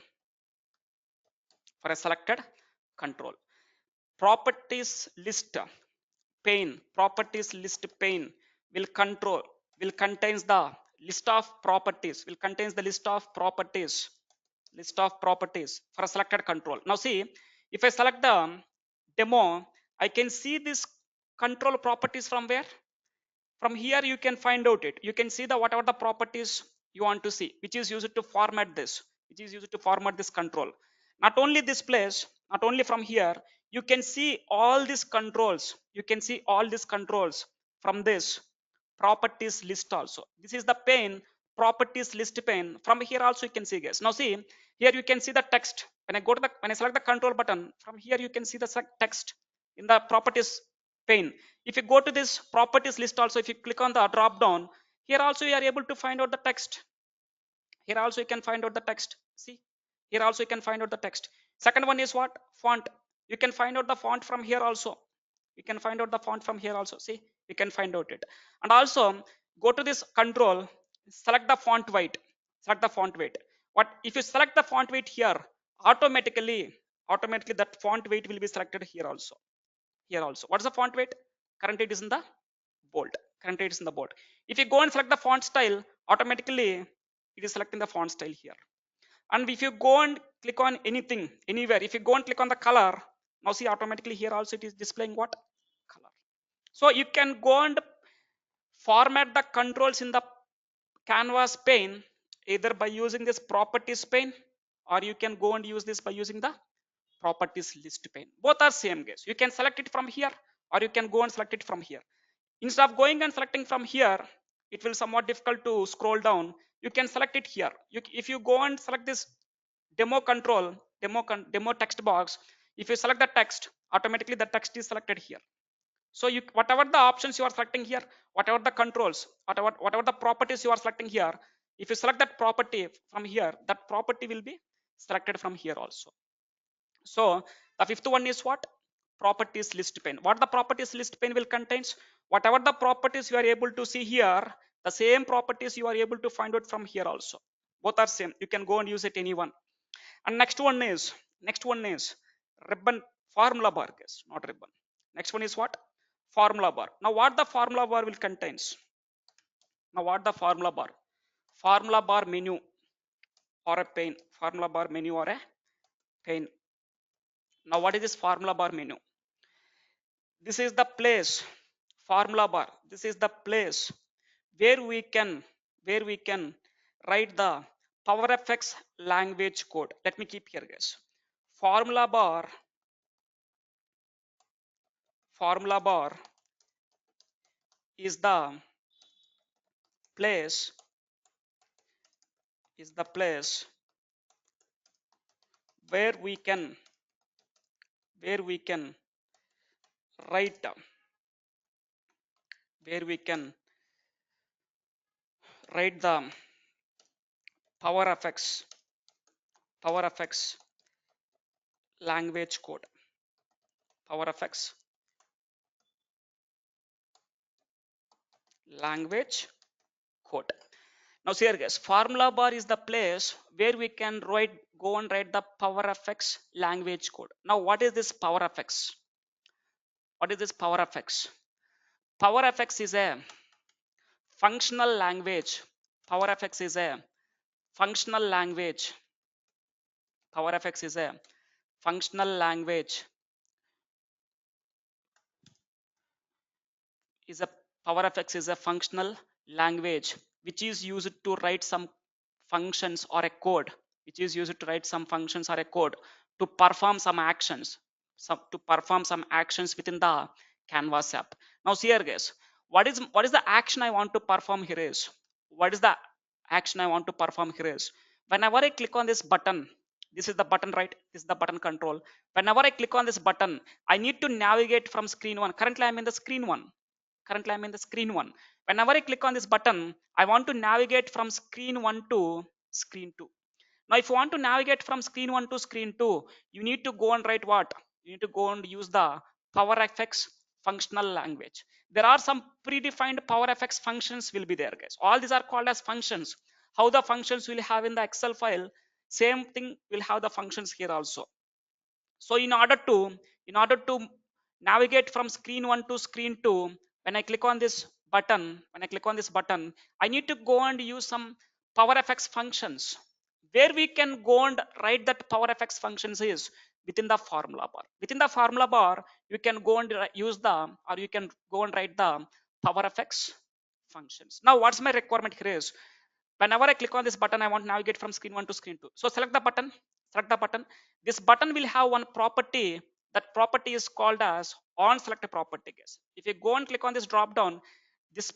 for a selected control. Properties list pane, properties list pane will control, will contains the list of properties, will contains the list of properties, list of properties for a selected control. Now see, if I select the demo, I can see this control properties from where? From here you can find out it. You can see the whatever the properties you want to see, which is used to format this, which is used to format this control. Not only this place, not only from here, you can see all these controls. You can see all these controls from this properties list also. This is the pane, properties list pane. From here also you can see, guys. Now see, here you can see the text. When I go to the, when I select the control button, from here you can see the text in the properties pane. If you go to this properties list also, if you click on the drop down, here also you are able to find out the text. Here also you can find out the text. See, here also you can find out the text. Second one is what? Font. You can find out the font from here also. You can find out the font from here also. See, you can find out it. And also go to this control, select the font weight. Select the font weight. What if you select the font weight here, automatically that font weight will be selected here also. Here also. What is the font weight? Currently it is in the bold. Currently it is in the bold. If you go and select the font style, automatically it is selecting the font style here. And if you go and click on anything, anywhere, if you go and click on the color, now see automatically here also it is displaying what? Color. So you can go and format the controls in the canvas pane either by using this properties pane, or you can go and use this by using the properties list pane. Both are same, guys. You can select it from here, or you can go and select it from here. Instead of going and selecting from here, it will somewhat difficult to scroll down. You can select it here. If you go and select this demo control, demo text box, if you select the text, automatically the text is selected here. So you, whatever the options you are selecting here, whatever the controls, whatever the properties you are selecting here, if you select that property from here, that property will be selected from here also. So the fifth one is what? Properties list pane. What the properties list pane will contains? Whatever the properties you are able to see here, the same properties you are able to find out from here also. Both are same. You can go and use it anyone. And next one is ribbon formula bar, guys, not ribbon. Next one is what? Formula bar. Now what the formula bar will contains? Now what the formula bar? Formula bar menu or a pane. Formula bar menu or a pane. Now what is this formula bar menu? This is the place, formula bar, this is the place where we can write the powerfx language code. Let me keep here, guys. Formula bar is the place, is the place where we can write, where we can write the powerfx language code. Powerfx language code. Now see here, guys, formula bar is the place where we can go and write the powerfx language code. Now what is this powerfx? What is this powerfx? Powerfx is a functional language. Powerfx is a functional language. Powerfx is a functional language. Is a powerfx is a functional language which is used to write some functions or a code, which is used to write some functions or a code to perform some actions, to perform some actions within the canvas app. Now see here, guys, what is the action I want to perform here is, what is the action I want to perform here is, whenever I click on this button, this is the button, right? This is the button control. Whenever I click on this button, I need to navigate from screen one. Currently I'm in the screen one. Currently I'm in the screen one. Whenever I click on this button, I want to navigate from screen one to screen two. Now if you want to navigate from screen 1 to screen 2, you need to go and write what? You need to go and use the PowerFX functional language. There are some predefined PowerFX functions will be there, guys. All these are called as functions. How the functions will have in the Excel file, same thing will have the functions here also. So in order to navigate from screen 1 to screen 2, when I click on this button, I need to go and use some PowerFX functions. Where we can go and write that PowerFX functions is within the formula bar. Within the formula bar, you can go and use the, or you can go and write the PowerFX functions. Now what's my requirement here is, whenever I click on this button, I want to navigate from screen 1 to screen 2. So select the button. This button will have one property. That property is called as on select property, guys. If you go and click on this drop down, this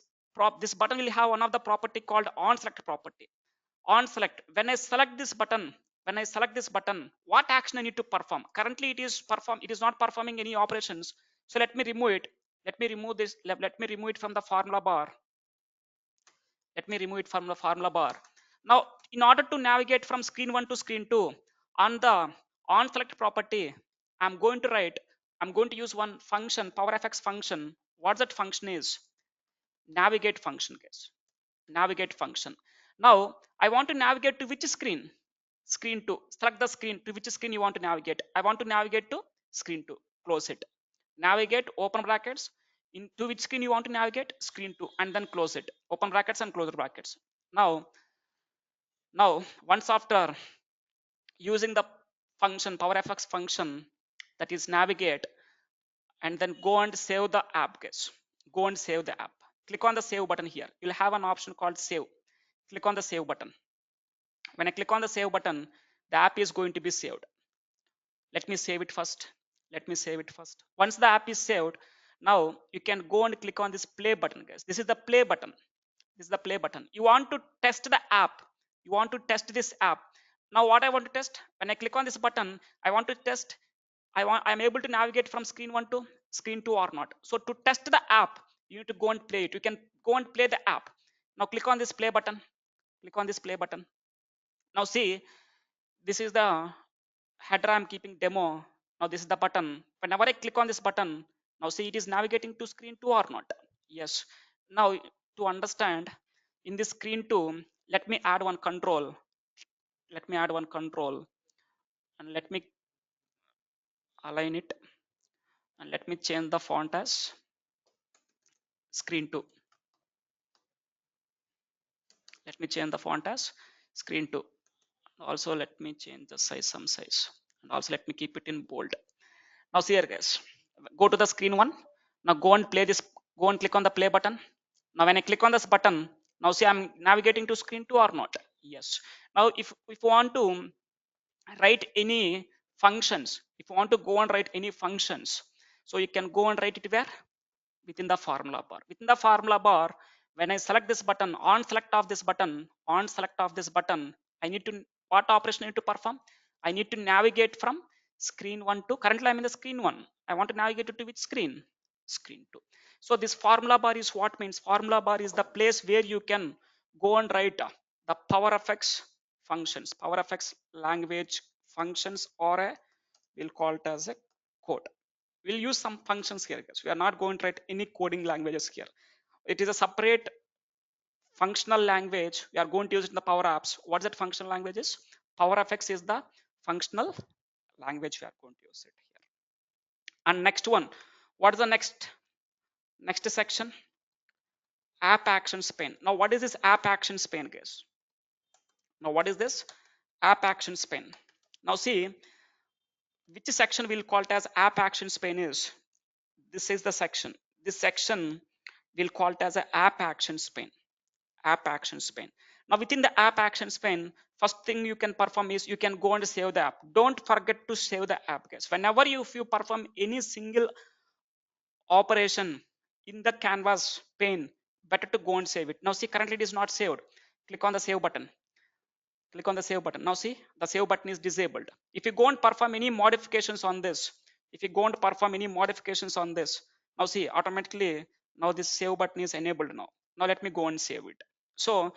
button will have one of the property called on select property. On select, when I select this button, what action I need to perform? Currently it is not performing any operations. So let me remove it. Let me remove it from the formula bar. Let me remove it from the formula bar. Now in order to navigate from screen 1 to screen 2, on the on select property, I'm going to use one function, PowerFX function. What that function is? Navigate function, guys. Navigate function. Now I want to navigate to which screen? Screen 2. Select the screen. To which screen you want to navigate? I want to navigate to screen 2. Close it. Navigate, open brackets. Into which screen you want to navigate? Screen 2, and then close it. Open brackets and close the brackets. Now once after using the function, PowerFX function, that is navigate, and then go and save the app, guys. Go and save the app. Click on the save button here. You'll have an option called save. Click on the save button. When I click on the save button, the app is going to be saved. Let me save it first. Once the app is saved, now you can go and click on this play button, guys. This is the play button. You want to test the app. You want to test this app. Now what I want to test, when I click on this button, I want to test, I'm able to navigate from screen 1 to screen 2 or not. So to test the app, you need to go and play it. You can go and play the app. Now click on this play button. Now see, this is the header I'm keeping demo. Now this is the button. Whenever I click on this button, now see it is navigating to screen 2 or not? Yes. Now to understand, in this screen 2, let me add one control. And let me align it, and let me change the font as screen 2. Also let me change the size, some size, and also let me keep it in bold. Now see here, guys, go to the screen 1. Now go and play this. Go and click on the play button. Now when I click on this button, now see I'm navigating to screen 2 or not? Yes. Now if you want to write any functions, if you want to go and write any functions, so you can go and write it where? Within the formula bar. When I select this button, on select of this button, I need to, what operation I need to perform? I need to navigate from screen 1 to, currently I'm in the screen 1, I want to navigate to which screen? Screen 2. So this formula bar is what means? Formula bar is the place where you can go and write the PowerFX functions, PowerFX language functions, or a, we'll call it as a code. We'll use some functions here, guys. We are not going to write any coding languages here. It is a separate functional language. We are going to use it in the Power Apps. What's that functional languages? PowerFX is the functional language we are going to use it here. And next one, what is the next section? App actions pane. Now what is this app actions pane, guys? Now what is this app actions pane? Now see, which section we'll call it as app actions pane is, this is the section. This section we'll call it as a app actions pane. Now within the app actions pane, first thing you can perform is you can go and save the app. Don't forget to save the app, guys. Whenever if you perform any single operation in the canvas pane, better to go and save it. Now see, currently it is not saved. Click on the save button. Now see, the save button is disabled. If you go and perform any modifications on this, now see, automatically now this save button is enabled. Now let me go and save it. So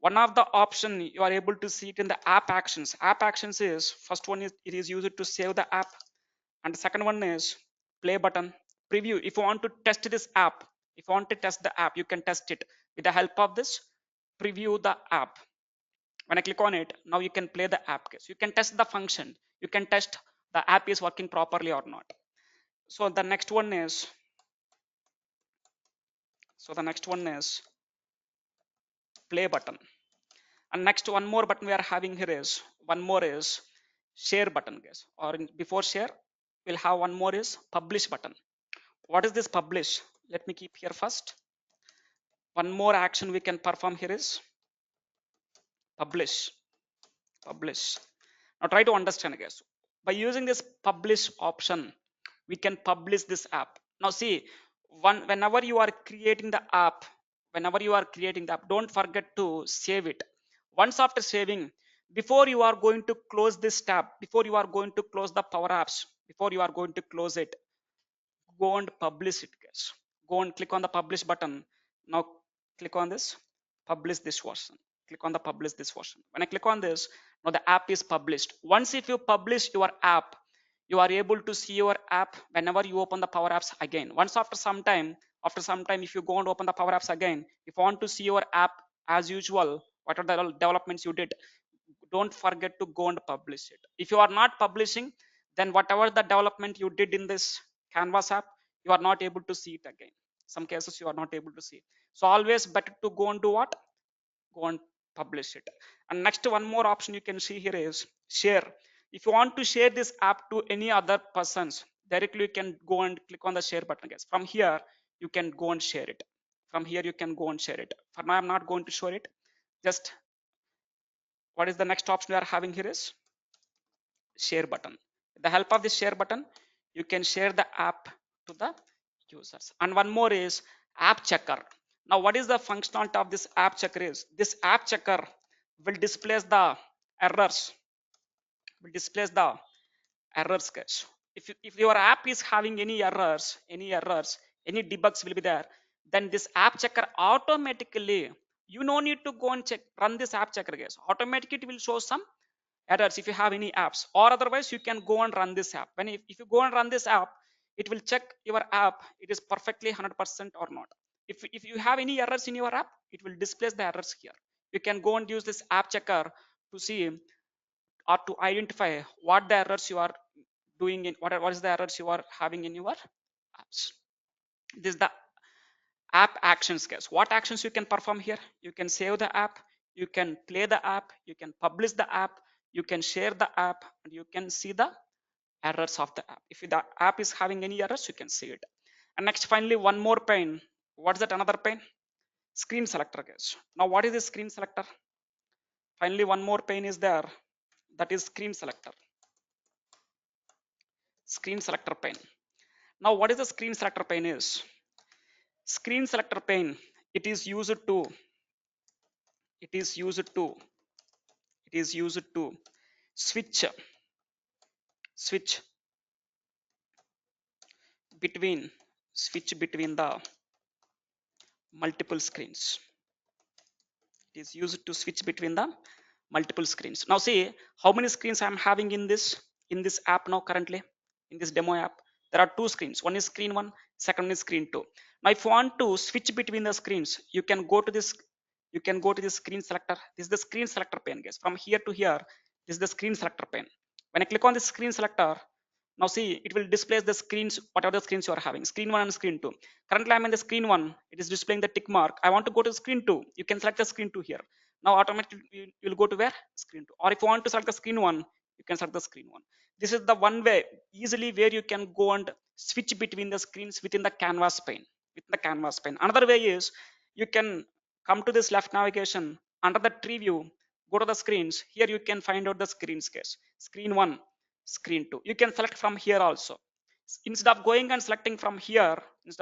One of the option you are able to see it in the app actions. App actions is first one is it is used to save the app, and the second one is play button. Preview, if you want to test this app, if you want to test the app, you can test it with the help of this preview the app. When I click on it, now you can play the app case, you can test the function, you can test the app is working properly or not. So the next one is play button. And next one more button we are having here is one more is share button guys, or before share we'll have one more is publish button. What is this publish? Let me keep here first. One more action we can perform here is publish. Now try to understand guys. By using this publish option, we can publish this app. Now see, whenever you are creating the app, don't forget to save it. Once after saving, before you are going to close this tab, before you are going to close the Power Apps, before you are going to close it, go and publish it guys. Go and click on the publish button. Now click on this publish this version. Click on the publish this version. When I click on this, now the app is published. Once if you publish your app, you are able to see your app whenever you open the Power Apps again. Once after some time if you go and open the Power Apps again, if you want to see your app as usual, what are the developments you did, don't forget to go and publish it. If you are not publishing, then whatever the development you did in this canvas app, you are not able to see it again. Some cases you are not able to see. So always better to go and do what? Go and publish it. And next one more option you can see here is share. If you want to share this app to any other persons, directly you can go and click on the share button guys. From here you can go and share it. From here you can go and share it. For now I'm not going to show it. Just what is the next option we are having here is share button. With the help of this share button, you can share the app to the users. And one more is app checker. Now what is the functionality of this app checker is this app checker will display the errors, will display the errors cache. If your app is having any errors, any debugs will be there, then this app checker automatically, you no need to go and check run this app checker guys. Automatically it will show some errors if you have any apps, or otherwise you can go and run this app. When if you go and run this app, it will check your app it is perfectly 100% or not. If you have any errors in your app, it will display the errors here. You can go and use this app checker to see or to identify what the errors you are doing in what is the errors you are having in your apps. This is the app actions case. What actions you can perform here? You can save the app, you can play the app, you can publish the app, you can share the app, and you can see the errors of the app. If the app is having any errors, you can see it. And next finally one more pane. What's that another pane? Screen selector case. Now what is the screen selector? Finally one more pane is there, that is screen selector. Screen selector pane. Now what is the screen selector pane is? Screen selector pane, it is used to it is used to it is used to switch switch between between the multiple screens. It is used to switch between the multiple screens. Now see how many screens I am having in this app now currently. In this demo app there are two screens. One is screen 1, second is screen 2. Now if you want to switch between the screens, you can go to this screen selector. This is the screen selector pane guys. From here to here, this is the screen selector pane. When I click on the screen selector, now see it will display the screens, whatever the screens you are having, screen 1 and screen 2. Currently I'm in the screen 1, it is displaying the tick mark. I want to go to screen 2, you can select the screen 2 here. Now automatically you will go to where? Screen 2. Or if you want to select the screen 1, you can select the screen 1. This is the one way easily where you can go and switch between the screens within the canvas pane. Another way is you can come to this left navigation under the tree view, go to the screens. Here you can find out the screens case. Screen 1, screen 2. You can select from here also. Instead of going and selecting from here, if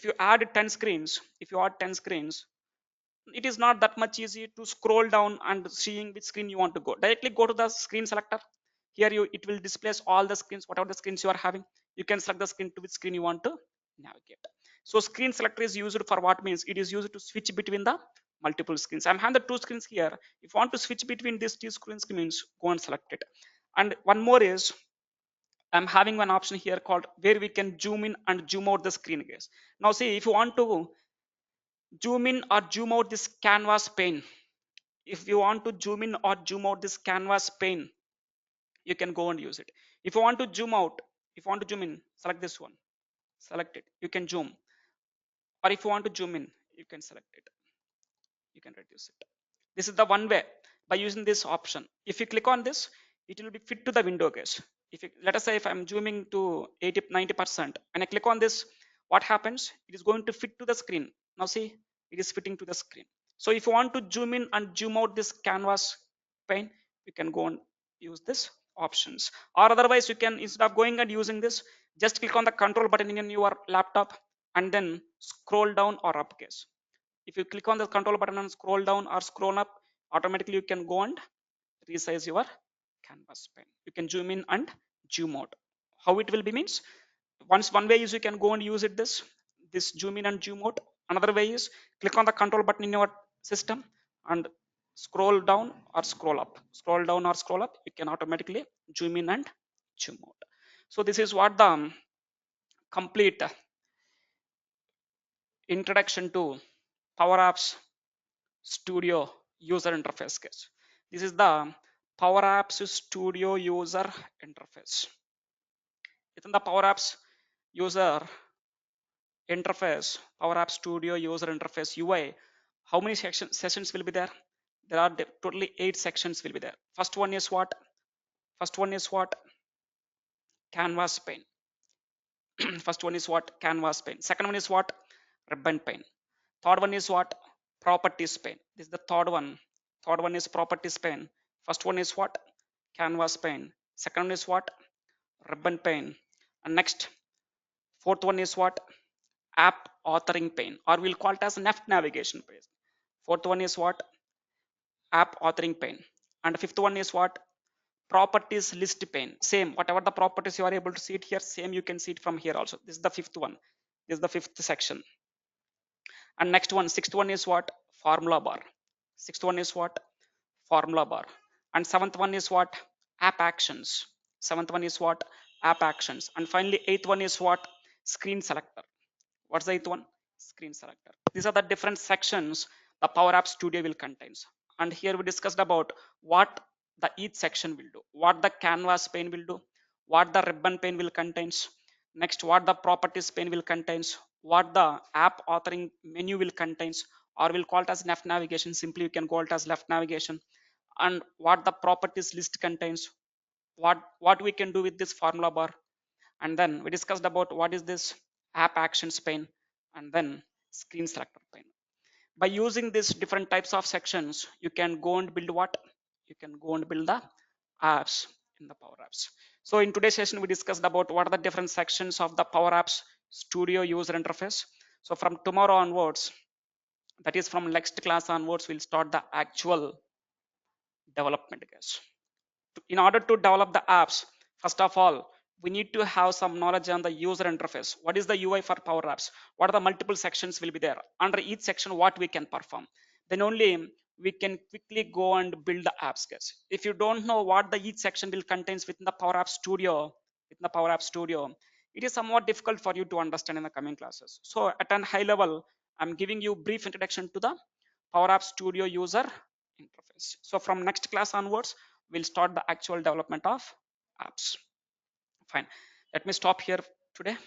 you add 10 screens, it is not that much easy to scroll down and seeing which screen you want to go. Directly go to the screen selector. Here it will displays all the screens, whatever the screens you are having. You can select the screen to which screen you want to navigate. So screen selector is used for what? Means it is used to switch between the multiple screens. I'm having the two screens here. If you want to switch between these two screens means go and select it. And one more is I'm having one option here called where we can zoom in and zoom out the screen, guys. Now see, if you want to zoom in or zoom out this canvas pane, if you want to zoom in or zoom out this canvas pane, you can go and use it. If you want to zoom out, if you want to zoom in, select this one, select it, you can zoom. Or if you want to zoom in, you can select it, you can reduce it. This is the one way by using this option. If you click on this, it will be fit to the window, guys. If you, let us say if I'm zooming to 80 90% and I click on this, what happens? It is going to fit to the screen. Now see, it is fitting to the screen. So if you want to zoom in and zoom out this canvas pane, you can go and use this options. Or otherwise you can, instead of going and using this, just click on the control button in your laptop and then scroll down or up, guys. If you click on the control button and scroll down or scroll up, automatically you can go and resize your canvas pane. You can zoom in and zoom out. How it will be means, once one way is you can go and use it this zoom in and zoom out. Another way is click on the control button in your system and scroll down or scroll up. Scroll down or scroll up, you can automatically zoom in and zoom out. So this is what the complete introduction to Power Apps Studio user interface, guys. This is the Power Apps Studio user interface. Within the Power Apps user interface, Power Apps Studio user interface UI, how many sessions will be there? There are totally 8 sections will be there. First one is what? First one is what? Canvas pane. First one is what? Canvas pane. Second one is what? Ribbon pane. Third one is what? Properties pane. This is the third one. Third one is properties pane. First one is what? Canvas pane. Second one is what? Ribbon pane. And next, fourth one is what? App authoring pane, or we'll call it as left navigation page. Fourth one is what? App authoring pane. And fifth one is what? Properties list pane. Same, whatever the properties you are able to see it here, same you can see it from here also. This is the fifth one. This is the fifth section. And next one, sixth one is what? Formula bar. Sixth one is what? Formula bar. And seventh one is what? App actions. Seventh one is what? App actions. And finally, eighth one is what? Screen selector. What's the eighth one? Screen selector. These are the different sections the Power App Studio will contains. And here we discussed about what the each section will do, what the canvas pane will do, what the ribbon pane will contains, next what the properties pane will contains, what the app authoring menu will contains, or we'll call it as left navigation. Simply you can call it as left navigation. And what the properties list contains, what we can do with this formula bar. And then we discussed about what is this app actions pane and then screen selector pane. By using these different types of sections, you can go and build what? You can go and build the apps in the Power Apps. So in today's session, we discussed about what are the different sections of the Power Apps Studio user interface. So from tomorrow onwards, that is from next class onwards, we'll start the actual development, guys. In order to develop the apps, first of all, we need to have some knowledge on the user interface. What is the UI for Power Apps? What are the multiple sections will be there? Under each section, what we can perform? Then only we can quickly go and build the apps, guys. If you don't know what the each section will contains within the Power Apps Studio, it is somewhat difficult for you to understand in the coming classes. So at a high level, I'm giving you brief introduction to the Power Apps Studio user interface. So from next class onwards, we'll start the actual development of apps. Fine. Let me stop here today.